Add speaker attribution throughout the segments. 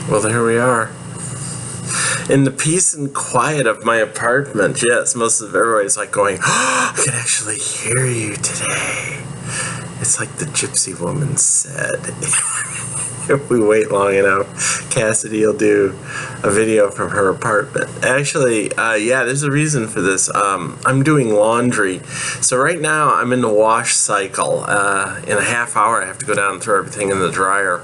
Speaker 1: Well, there we are. In the peace and quiet of my apartment. Yes, most of everybody's like going, oh, I can actually hear you today. It's like the gypsy woman said. If we wait long enough, Cassidy will do a video from her apartment. Actually, yeah, there's a reason for this. I'm doing laundry. So right now I'm in the wash cycle. In a half hour I have to go down and throw everything in the dryer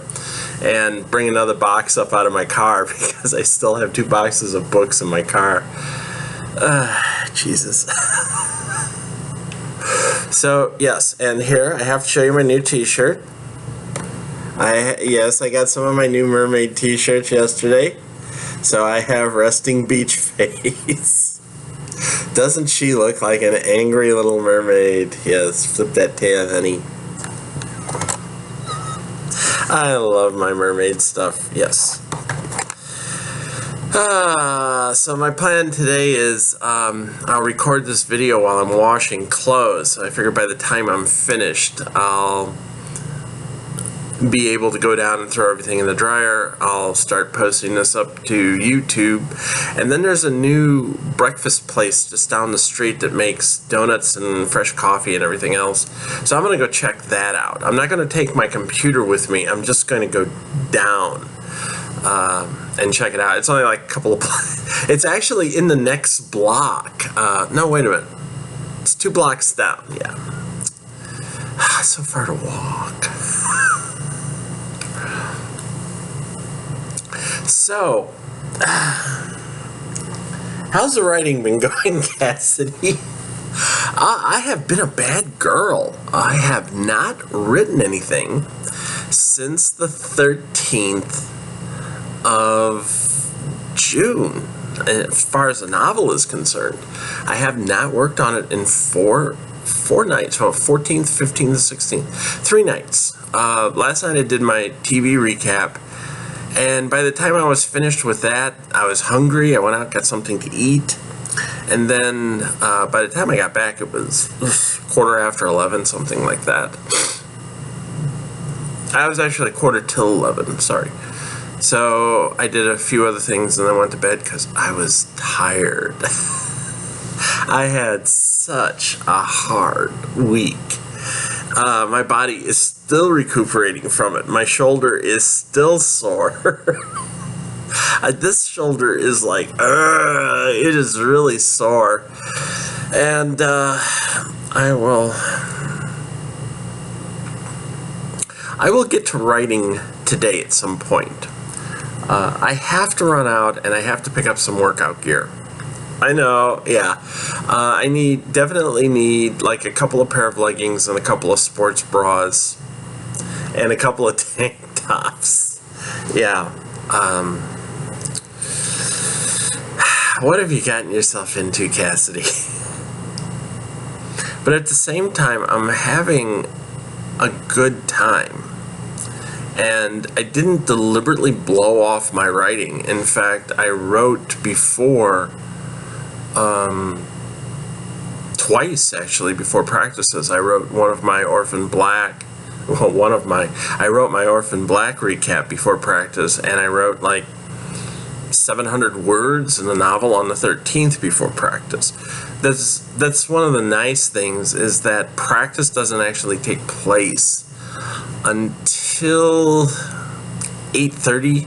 Speaker 1: and bring another box up out of my car because I still have 2 boxes of books in my car. Jesus. So, yes, and here I have to show you my new t-shirt. Yes, I got some of my new mermaid t-shirts yesterday. So I have resting beach face. Doesn't she look like an angry little mermaid? Yes, flip that tail, honey. I love my mermaid stuff, yes. So my plan today is I'll record this video while I'm washing clothes. I figure by the time I'm finished, I'll be able to go down and throw everything in the dryer. I'll start posting this up to YouTube. And then there's a new breakfast place just down the street that makes donuts and fresh coffee and everything else. So I'm going to go check that out. I'm not going to take my computer with me. I'm just going to go down and check it out. It's only like a couple of it's actually in the next block. No, wait a minute. It's 2 blocks down. Yeah. It's so far to walk. So, how's the writing been going, Cassidy? I have been a bad girl. I have not written anything since the 13th of June. As far as the novel is concerned, I have not worked on it in four nights. Well, 14th, 15th, 16th. 3 nights. Last night I did my TV recap. And by the time I was finished with that, I was hungry. I went out and got something to eat. And then by the time I got back, it was 11:15, something like that. I was actually 11:45, sorry. So I did a few other things and then went to bed because I was tired. I had such a hard week. My body is still recuperating from it. My shoulder is still sore. This shoulder is like, it is really sore. And I will get to writing today at some point. I have to run out and I have to pick up some workout gear. I know, yeah. I definitely need like a couple of pair of leggings and a couple of sports bras and a couple of tank tops. Yeah. What have you gotten yourself into, Cassidy? But at the same time, I'm having a good time. And I didn't deliberately blow off my writing. In fact, I wrote before twice actually before practices. I wrote I wrote my Orphan Black recap before practice, and I wrote like 700 words in the novel on the 13th before practice. That's one of the nice things, is that practice doesn't actually take place until 8:30,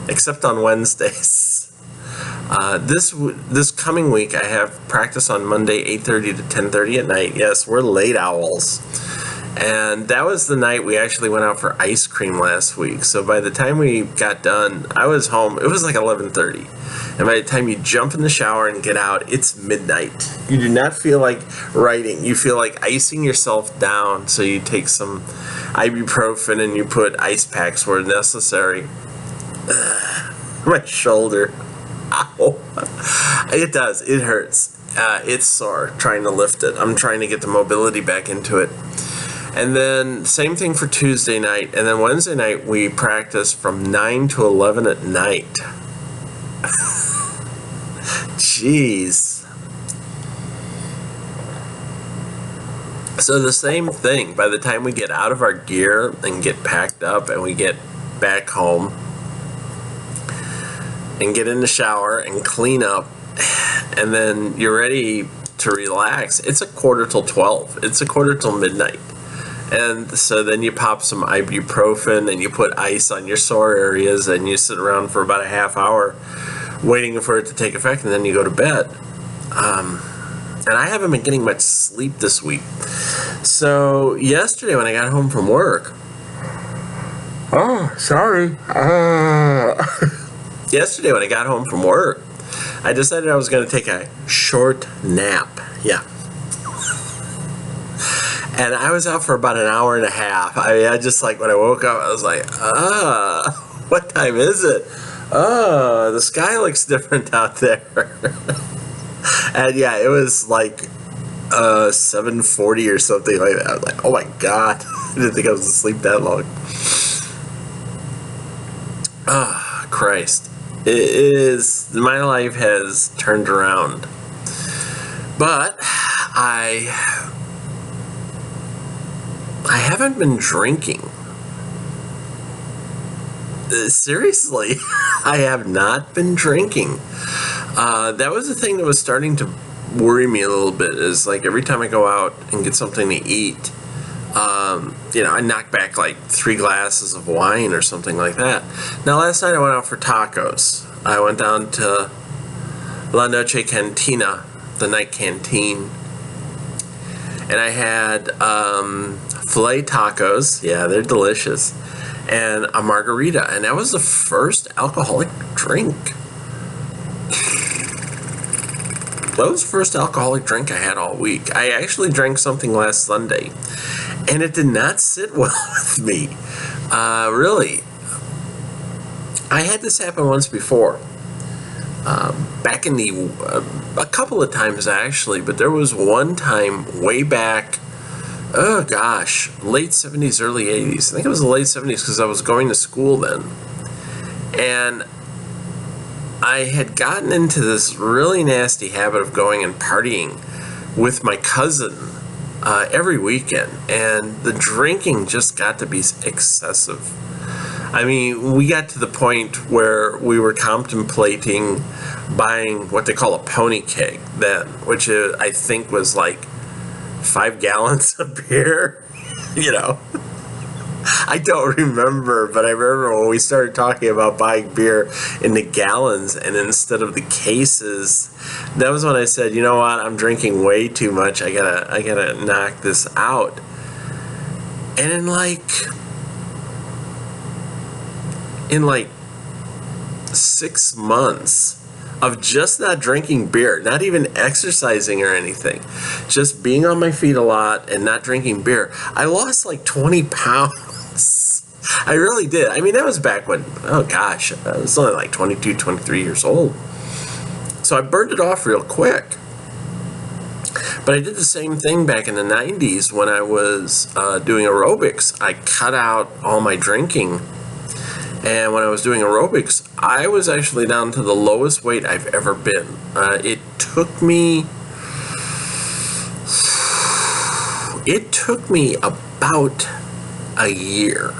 Speaker 1: except on Wednesdays. This coming week I have practice on Monday 8:30 to 10:30 at night. Yes, we're late owls. And that was the night we actually went out for ice cream last week. So by the time we got done, I was home. It was like 11:30. And by the time you jump in the shower and get out, it's midnight. You do not feel like writing. You feel like icing yourself down. So you take some ibuprofen and you put ice packs where necessary. My shoulder. Ow. It does. It hurts. It's sore trying to lift it. I'm trying to get the mobility back into it. And then same thing for Tuesday night. And then Wednesday night we practice from 9 to 11 at night. Jeez. So the same thing. By the time we get out of our gear and get packed up and we get back home, and get in the shower and clean up, and then you're ready to relax. It's a quarter till 12. It's a quarter till midnight. And so then you pop some ibuprofen and you put ice on your sore areas and you sit around for about a half hour waiting for it to take effect, and then you go to bed. And I haven't been getting much sleep this week. So yesterday when I got home from work, yesterday when I got home from work, I decided I was going to take a short nap. Yeah. And I was out for about an hour and a half. I just, like, when I woke up, I was like, what time is it? The sky looks different out there. And yeah, it was like 7:40 or something like that. I was like, oh my God. I didn't think I was asleep that long. Christ. My life has turned around. But I haven't been drinking. Seriously, I have not been drinking. That was the thing that was starting to worry me a little bit, is like every time I go out and get something to eat, I knock back like 3 glasses of wine or something like that. Now, last night I went out for tacos. I went down to La Noche Cantina, the night canteen, and I had filet tacos. Yeah, they're delicious. And a margarita, and that was the first alcoholic drink. That was the first alcoholic drink I had all week. I actually drank something last Sunday, and it did not sit well with me. Really. I had this happen once before. Back in a couple of times actually, but there was one time way back, oh gosh, late 70s, early 80s. I think it was the late 70s because I was going to school then. And I had gotten into this really nasty habit of going and partying with my cousin every weekend. And the drinking just got to be excessive. I mean, we got to the point where we were contemplating buying what they call a pony keg then, which I think was like 5 gallons of beer. I don't remember, but I remember when we started talking about buying beer in the gallons and instead of the cases. That was when I said, you know what, I'm drinking way too much. I gotta knock this out. And in like 6 months of just not drinking beer, not even exercising or anything, just being on my feet a lot and not drinking beer, I lost like 20 pounds. I really did. I mean, that was back when, oh gosh, I was only like 22, 23 years old. So I burned it off real quick. But I did the same thing back in the 90s when I was doing aerobics. I cut out all my drinking. And when I was doing aerobics, I was actually down to the lowest weight I've ever been. It took me about a year.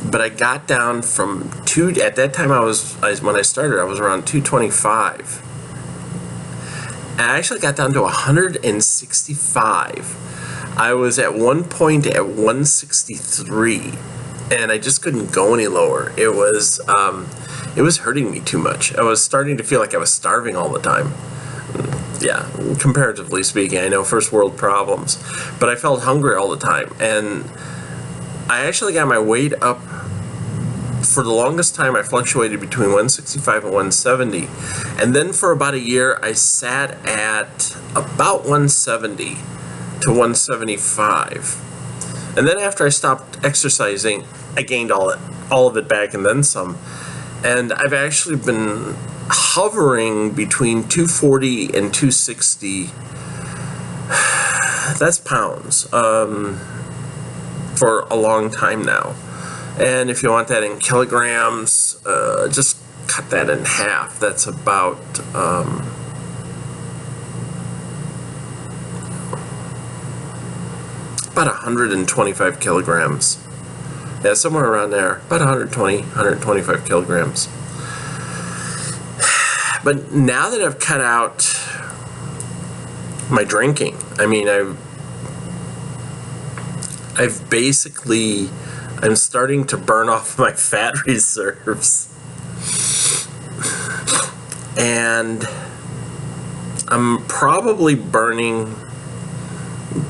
Speaker 1: But I got down from at that time when I started, I was around 225. And I actually got down to 165. I was at one point at 163. And I just couldn't go any lower. It was hurting me too much. I was starting to feel like I was starving all the time. Yeah, comparatively speaking, I know, first world problems. But I felt hungry all the time. And I actually got my weight up. For the longest time, I fluctuated between 165 and 170. And then for about a year, I sat at about 170 to 175. And then after I stopped exercising, I gained all of it back and then some. And I've actually been hovering between 240 and 260. That's pounds for a long time now. And if you want that in kilograms, just cut that in half. That's about... about 125 kilograms. Yeah, somewhere around there. About 120, 125 kilograms. But now that I've cut out my drinking, I mean, I've basically, I'm starting to burn off my fat reserves. And I'm probably burning,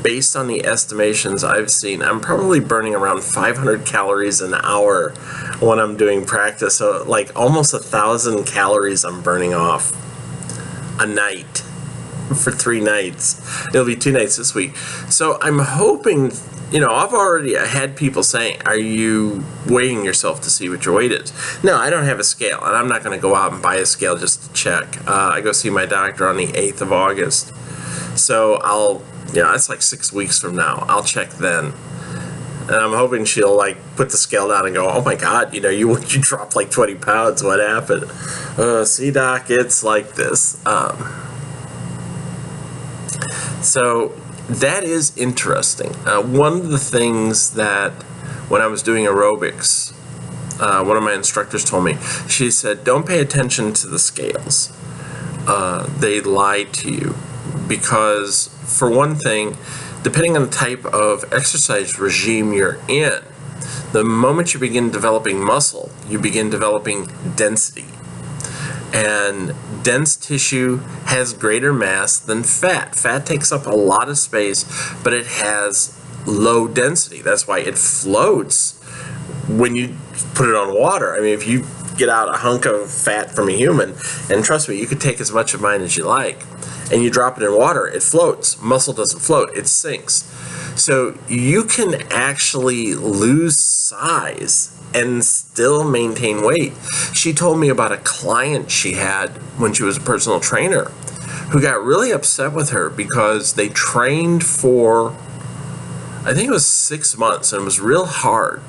Speaker 1: based on the estimations I've seen, I'm probably burning around 500 calories an hour when I'm doing practice. So like almost 1,000 calories I'm burning off a night for 3 nights. It'll be 2 nights this week. So I'm hoping, you know, I've already had people saying, are you weighing yourself to see what your weight is? No, I don't have a scale, and I'm not going to go out and buy a scale just to check. I go see my doctor on the 8th of August. So I'll, you know, that's like 6 weeks from now. I'll check then. And I'm hoping she'll like put the scale down and go, oh my God, you know, you dropped like 20 pounds. What happened? See, doc, it's like this. So that is interesting. One of the things that when I was doing aerobics, one of my instructors told me, she said, don't pay attention to the scales. They lie to you because, for one thing, depending on the type of exercise regime you're in, the moment you begin developing muscle, you begin developing density. And dense tissue has greater mass than fat. Fat takes up a lot of space, but it has low density. That's why it floats when you put it on water. I mean, if you get out a hunk of fat from a human, and trust me, you could take as much of mine as you like, and you drop it in water, it floats. Muscle doesn't float, it sinks. So you can actually lose size and still maintain weight. She told me about a client she had when she was a personal trainer who got really upset with her because they trained for, I think it was 6 months, and it was real hard.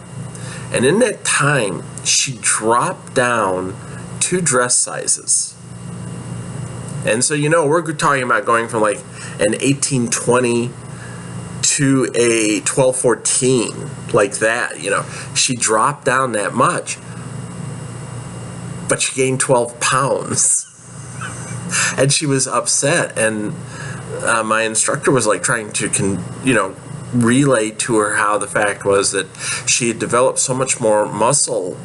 Speaker 1: And in that time, she dropped down 2 dress sizes. And so, you know, we're talking about going from like an 1820 to a 1214, like that, you know. She dropped down that much, but she gained 12 pounds. And she was upset. And my instructor was like trying to, you know, relay to her how the fact was that she had developed so much more muscle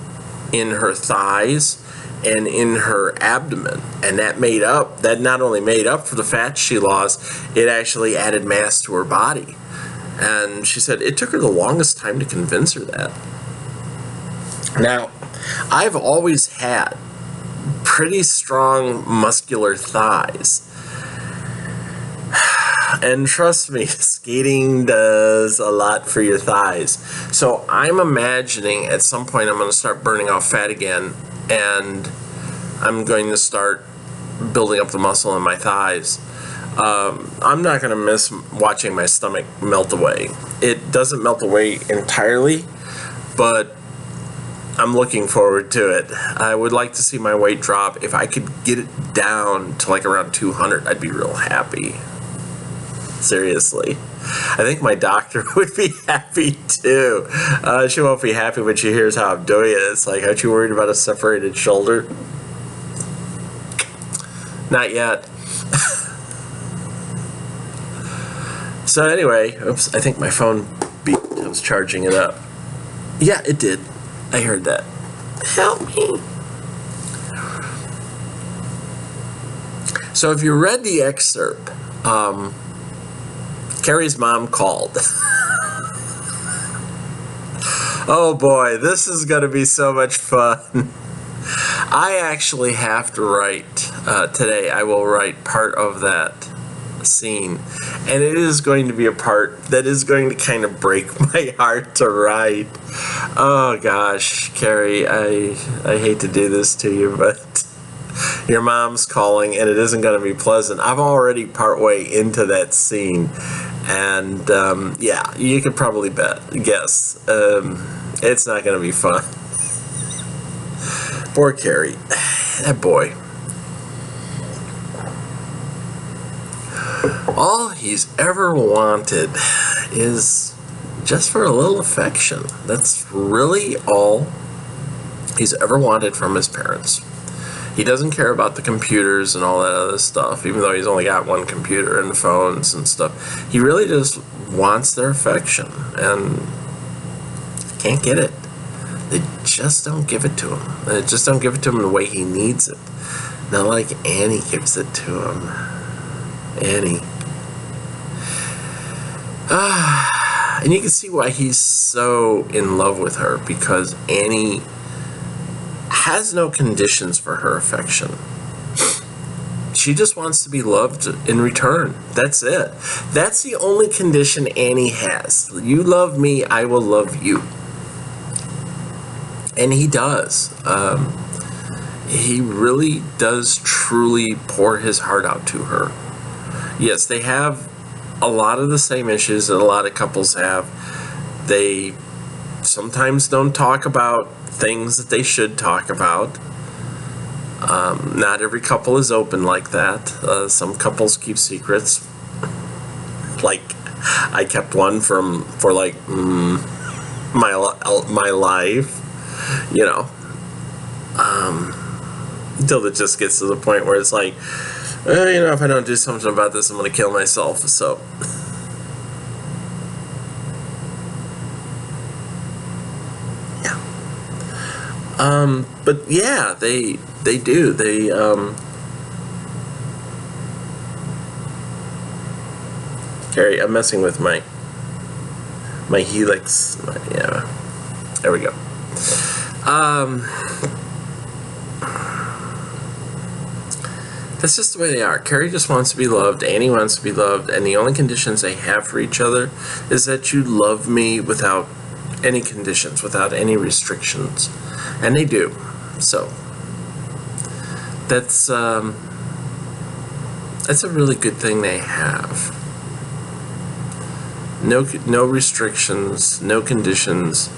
Speaker 1: in her thighs and in her abdomen, and that not only made up for the fat she lost, it actually added mass to her body. And she said it took her the longest time to convince her that. Now, I've always had pretty strong muscular thighs. And trust me, skating does a lot for your thighs. So I'm imagining at some point I'm going to start burning off fat again, and I'm going to start building up the muscle in my thighs. I'm not going to miss watching my stomach melt away. It doesn't melt away entirely, but I'm looking forward to it. I would like to see my weight drop. If I could get it down to like around 200, I'd be real happy. Seriously. I think my doctor would be happy too. She won't be happy when she hears how I'm doing it. It's like, aren't you worried about a separated shoulder? Not yet. So anyway, oops, I think my phone beeped. I was charging it up. Yeah, it did. I heard that. Help me. So if you read the excerpt, Carrie's mom called. Oh boy, this is going to be so much fun. I actually have to write, today I will write part of that scene, and it is going to be a part that is going to kind of break my heart to write. Oh gosh, Carrie, I hate to do this to you, but your mom's calling and it isn't going to be pleasant. I'm already partway into that scene, and yeah, you could probably guess it's not going to be fun. Poor Carrie, that boy. All he's ever wanted is just for a little affection. That's really all he's ever wanted from his parents. He doesn't care about the computers and all that other stuff, even though he's only got one computer and phones and stuff. He really just wants their affection, and can't get it. They just don't give it to him. They just don't give it to him the way he needs it. Not like Annie gives it to him. Annie. And you can see why he's so in love with her, because Annie has no conditions for her affection. She just wants to be loved in return. That's it. That's the only condition Annie has. You love me, I will love you. And he does. He really does truly pour his heart out to her. Yes, they have a lot of the same issues that a lot of couples have. They sometimes don't talk about things that they should talk about. Not every couple is open like that. Some couples keep secrets. Like, I kept one for like my life, you know, until it just gets to the point where it's like, you know, if I don't do something about this, I'm going to kill myself. So, yeah. But yeah, they do. Carrie, I'm messing with my helix. Yeah, there we go. That's just the way they are. Carrie just wants to be loved. Annie wants to be loved. And the only conditions they have for each other is that you love me without any conditions, without any restrictions. And they do. So, that's a really good thing they have. No restrictions, no conditions.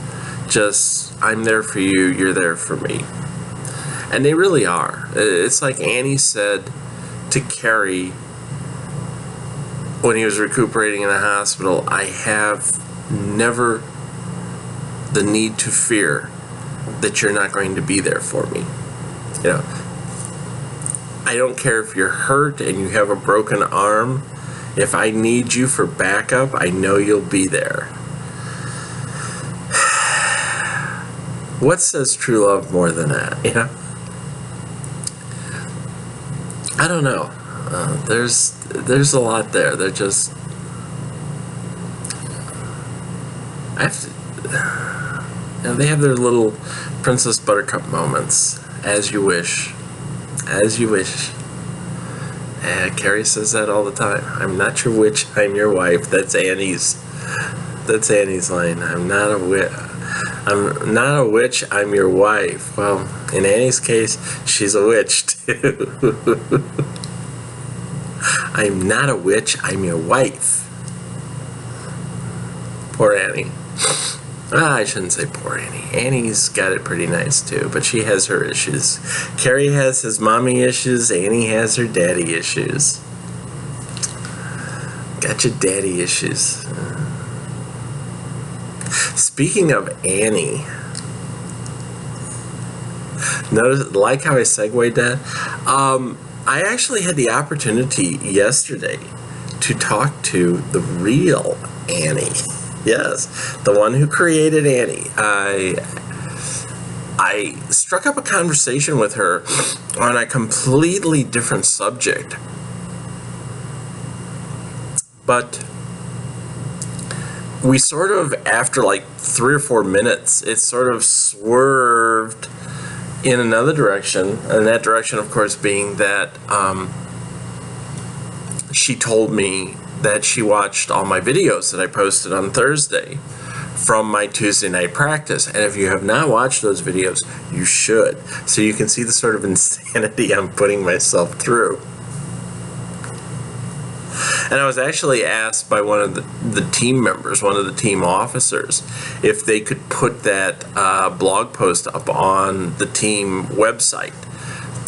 Speaker 1: Just, I'm there for you, you're there for me. And they really are. It's like Annie said to Carrie when he was recuperating in the hospital, I have never the need to fear that you're not going to be there for me. You know, I don't care if you're hurt and you have a broken arm. If I need you for backup, I know you'll be there. What says true love more than that, you know? I don't know. There's a lot there. They're just, I have to, you know, they have their little Princess Buttercup moments. As you wish. As you wish. Carrie says that all the time. I'm not your witch, I'm your wife. That's Annie's line. I'm not a witch, I'm your wife. Well, in Annie's case, she's a witch too. I'm not a witch, I'm your wife. Poor Annie. I shouldn't say poor Annie. Annie's got it pretty nice too, but she has her issues. Carrie has his mommy issues, Annie has her daddy issues. Got your daddy issues. Speaking of Annie, notice, like how I segued that? I actually had the opportunity yesterday to talk to the real Annie. Yes, the one who created Annie. I struck up a conversation with her on a completely different subject. But we sort of, after like 3 or 4 minutes, it sort of swerved in another direction. And that direction, of course, being that she told me that she watched all my videos that I posted on Thursday from my Tuesday night practice. And if you have not watched those videos, you should. So you can see the sort of insanity I'm putting myself through. And I was actually asked by one of the team members, one of the team officers, if they could put that blog post up on the team website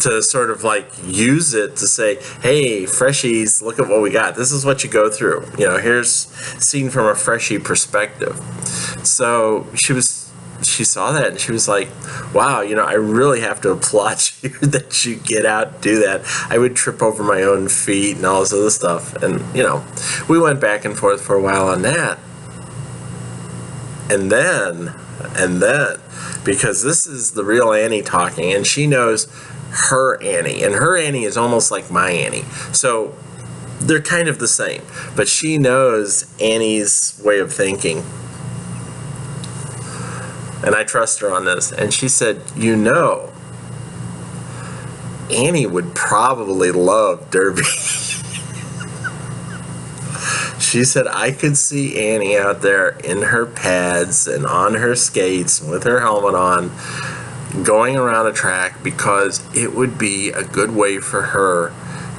Speaker 1: to sort of like use it to say, hey, freshies, look at what we got. This is what you go through. You know, here's seen from a freshie perspective. So she was she saw that and she was like, wow, I really have to applaud you that you get out and do that. I would trip over my own feet and all this other stuff. And, we went back and forth for a while on that. And then, because this is the real Annie talking, and she knows her Annie, and her Annie is almost like my Annie. So they're kind of the same, but she knows Annie's way of thinking. And I trust her on this. And she said, Annie would probably love Derby. She said, I could see Annie out there in her pads and on her skates with her helmet on, going around a track, because it would be a good way for her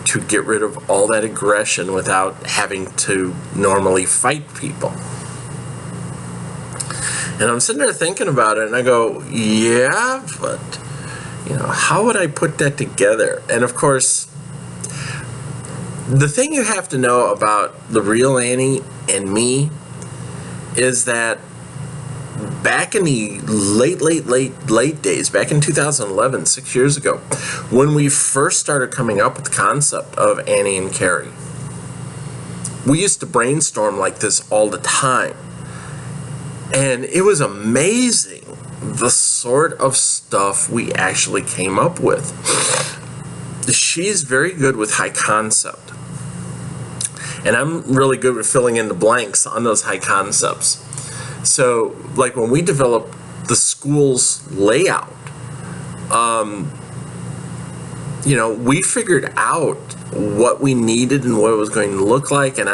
Speaker 1: to get rid of all that aggression without having to normally fight people. And I'm sitting there thinking about it, and I go, yeah, but, how would I put that together? And of course, the thing you have to know about the real Annie and me is that back in the late days, back in 2011, 6 years ago, when we first started coming up with the concept of Annie and Carrie, we used to brainstorm like this all the time. And it was amazing the sort of stuff we actually came up with. She's very good with high concept. And I'm really good with filling in the blanks on those high concepts. So, like when we developed the school's layout, we figured out what we needed and what it was going to look like, and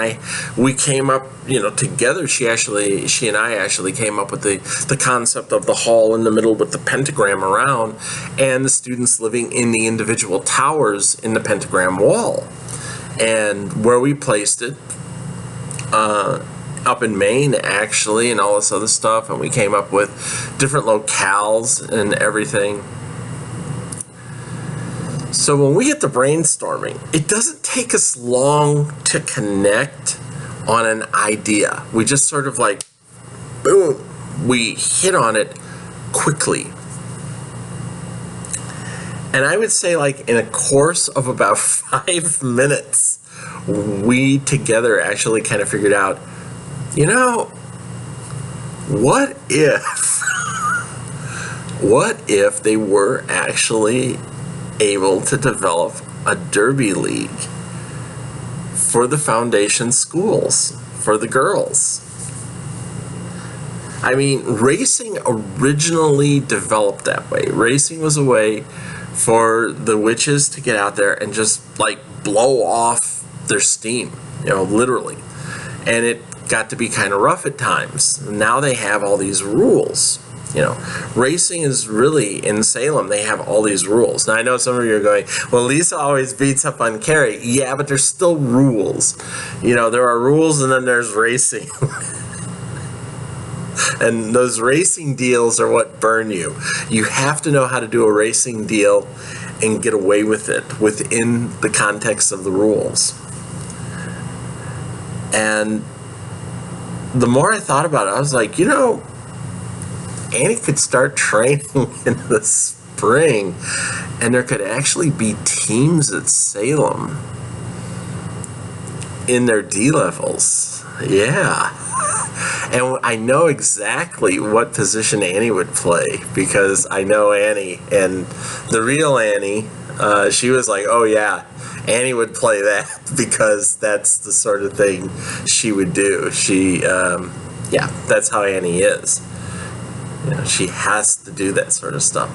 Speaker 1: we came up, together. She and I actually came up with the concept of the hall in the middle with the pentagram around, and the students living in the individual towers in the pentagram wall. And where we placed it, up in Maine actually, and all this other stuff, and we came up with different locales and everything. So when we get to brainstorming, it doesn't take us long to connect on an idea. We just sort of like, boom, we hit on it quickly. And I would say, like, in a course of about 5 minutes, we together actually kind of figured out, what if they were actually able to develop a derby league for the foundation schools, for the girls? I mean, racing originally developed that way. Racing was a way for the witches to get out there and just like blow off their steam, literally. And it got to be kind of rough at times. Now they have all these rules. Racing is really, in Salem, they have all these rules. Now, I know some of you are going, well, Lisa always beats up on Carrie. Yeah, but there's still rules. There are rules, and then there's racing. And those racing deals are what burn you. You have to know how to do a racing deal and get away with it within the context of the rules. And the more I thought about it, I was like, Annie could start training in the spring, and there could actually be teams at Salem in their D levels. Yeah. And I know exactly what position Annie would play, because I know Annie, and the real Annie, she was like, oh yeah, Annie would play that, because that's the sort of thing she would do. Yeah, that's how Annie is. She has to do that sort of stuff.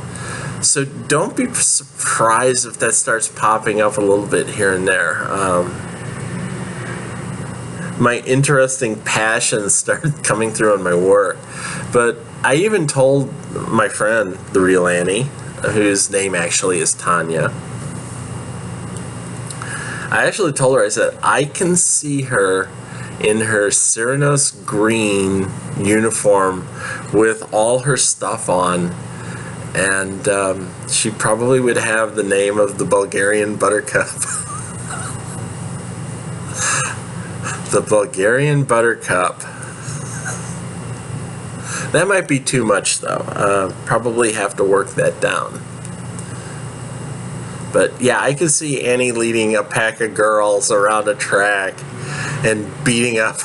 Speaker 1: So don't be surprised if that starts popping up a little bit here and there. My interesting passions start coming through in my work. But I even told my friend, the real Annie, whose name actually is Tanya, I actually told her, I said, I can see her in her Cyranos green uniform with all her stuff on, and she probably would have the name of the Bulgarian Buttercup. The Bulgarian Buttercup That might be too much, though. Probably have to work that down. But yeah, I could see Annie leading a pack of girls around a track and beating up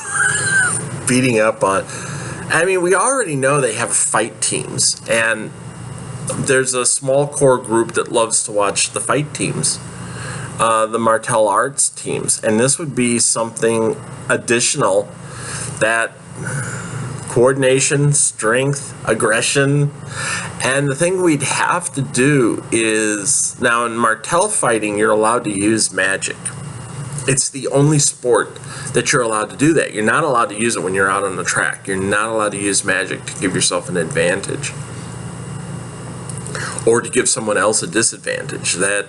Speaker 1: on. I mean, we already know they have fight teams, and there's a small core group that loves to watch the fight teams, the martial arts teams, and this would be something additional, that coordination, strength, aggression. And the thing we'd have to do is, now in martell fighting, you're allowed to use magic. It's the only sport that you're allowed to do that. You're not allowed to use it when you're out on the track. You're not allowed to use magic to give yourself an advantage or to give someone else a disadvantage. That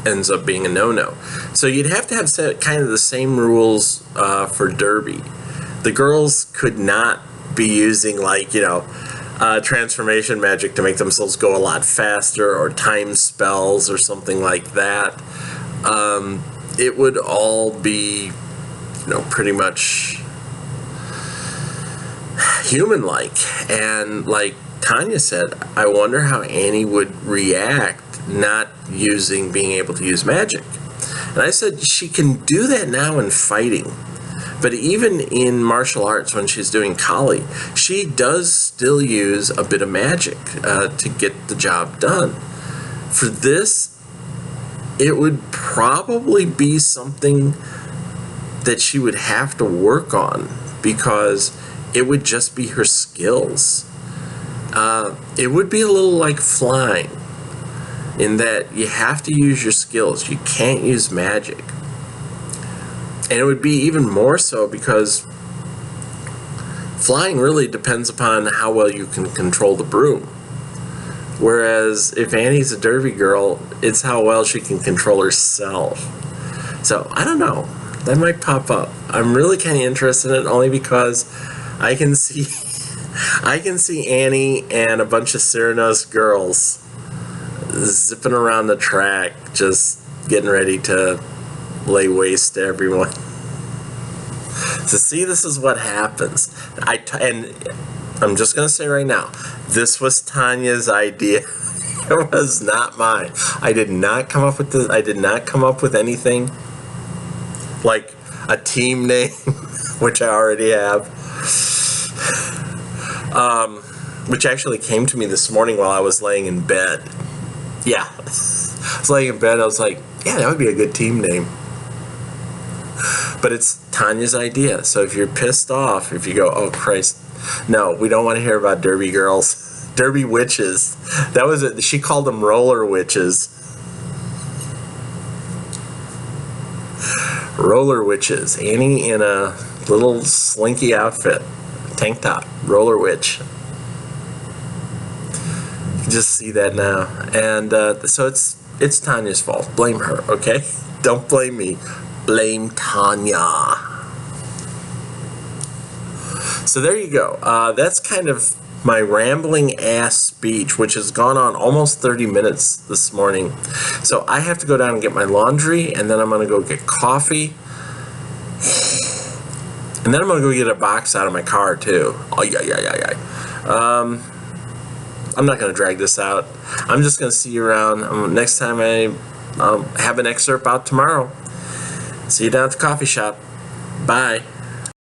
Speaker 1: ends up being a no-no. So you'd have to have kind of the same rules for derby. The girls could not be using, like, transformation magic to make themselves go a lot faster, or time spells or something like that. It would all be, pretty much human-like. And like Tanya said, I wonder how Annie would react not being able to use magic. And I said she can do that now in fighting. But even in martial arts, when she's doing Kali, she does still use a bit of magic to get the job done. For this, it would probably be something that she would have to work on, because it would just be her skills. It would be a little like flying, in that you have to use your skills. You can't use magic. And it would be even more so because flying really depends upon how well you can control the broom. Whereas if Annie's a derby girl, it's how well she can control herself. So I don't know. That might pop up. I'm really kind of interested in it, only because I can see Annie and a bunch of Cyrano's girls zipping around the track, just getting ready to lay waste to everyone. So see, this is what happens. And I'm just going to say right now, this was Tanya's idea. It was not mine. I did not come up with this. I did not come up with anything like a team name, which I already have. Which actually came to me this morning while I was laying in bed. Yeah. I was laying in bed. I was like, yeah, that would be a good team name. But it's Tanya's idea. So if you're pissed off, if you go, oh Christ, no, we don't want to hear about derby girls, derby witches. That was it. She called them roller witches. Roller witches. Annie in a little slinky outfit, tank top, roller witch. You can just see that now. And so it's Tanya's fault. Blame her, okay? Don't blame me. Blame Tanya. So there you go. That's kind of my rambling ass speech, which has gone on almost 30 minutes this morning. So I have to go down and get my laundry, and then I'm going to go get coffee. And then I'm going to go get a box out of my car, too. Oh, yeah. I'm not going to drag this out. I'm just going to see you around. Next time I have an excerpt out tomorrow. See you down at the coffee shop. Bye.